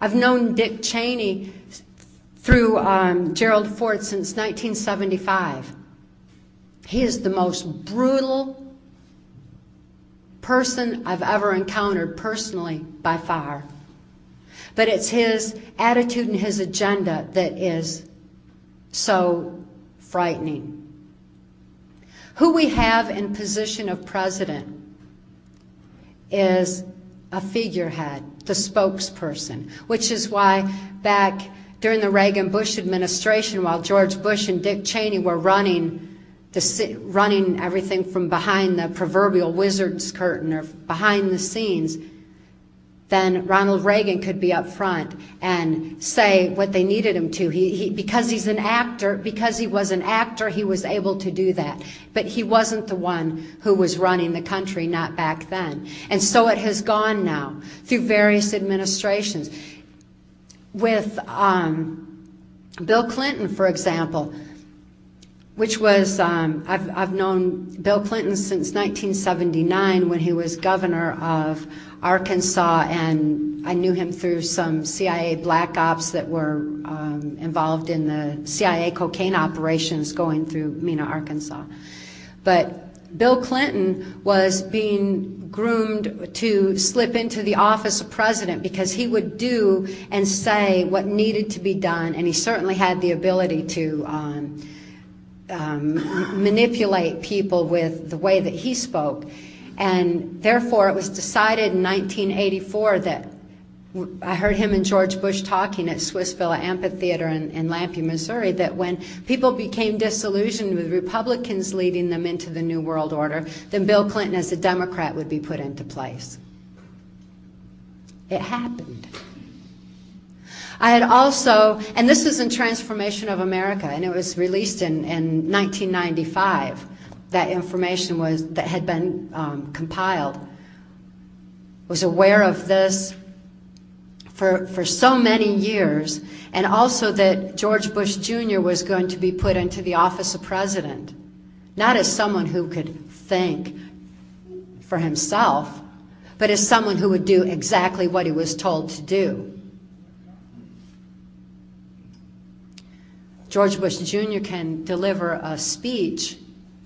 I've known Dick Cheney through Gerald Ford since 1975. He is the most brutal person I've ever encountered personally, by far. But it's his attitude and his agenda that is so frightening. Who we have in position of president is a figurehead, the spokesperson, which is why back during the Reagan-Bush administration, while George Bush and Dick Cheney were running everything from behind the proverbial wizard's curtain or behind the scenes, then Ronald Reagan could be up front and say what they needed him to. Because he's an actor, because he was an actor, he was able to do that. But he wasn't the one who was running the country, not back then. And so it has gone now through various administrations. With Bill Clinton, for example, which was, I've known Bill Clinton since 1979 when he was governor of Arkansas, and I knew him through some CIA black ops that were involved in the CIA cocaine operations going through Mena, Arkansas. But Bill Clinton was being groomed to slip into the office of president because he would do and say what needed to be done, and he certainly had the ability to manipulate people with the way that he spoke. And therefore it was decided in 1984 that, I heard him and George Bush talking at Swiss Villa Amphitheater in Lampe, Missouri, that when people became disillusioned with Republicans leading them into the New World Order, then Bill Clinton as a Democrat would be put into place. It happened. I had also, and this was in Transformation of America, and it was released in 1995. That information that had been compiled. Was aware of this for so many years, and also that George Bush Jr. was going to be put into the office of president, not as someone who could think for himself, but as someone who would do exactly what he was told to do. George Bush Jr. can deliver a speech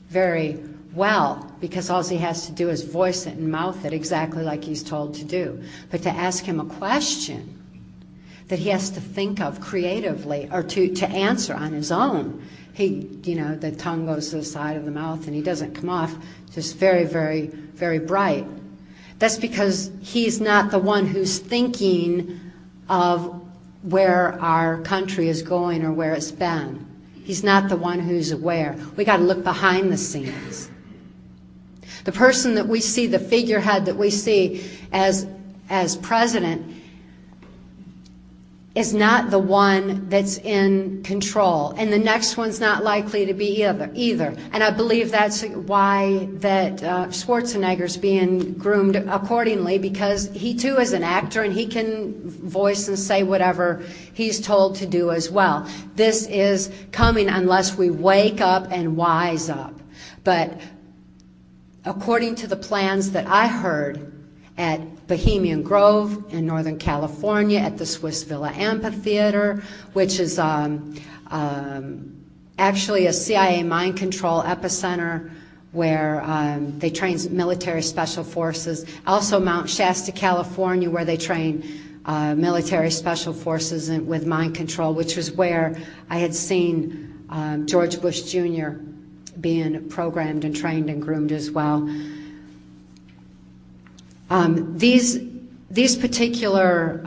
very well, because all he has to do is voice it and mouth it exactly like he's told to do. But to ask him a question that he has to think of creatively or to answer on his own, the tongue goes to the side of the mouth and he doesn't come off just very, very, very bright. That's because he's not the one who's thinking of where our country is going or where it's been. He's not the one who's aware. We got to look behind the scenes. The person that we see, the figurehead that we see as president, is not the one that's in control, and the next one's not likely to be either. And I believe that's why that Schwarzenegger's being groomed accordingly, because he too is an actor and he can voice and say whatever he's told to do as well. This is coming unless we wake up and wise up. But according to the plans that I heard at Bohemian Grove in Northern California, at the Swiss Villa Amphitheater, which is actually a CIA mind control epicenter where they train military special forces. Also Mount Shasta, California, where they train military special forces with mind control, which was where I had seen George Bush Jr. being programmed and trained and groomed as well. These particular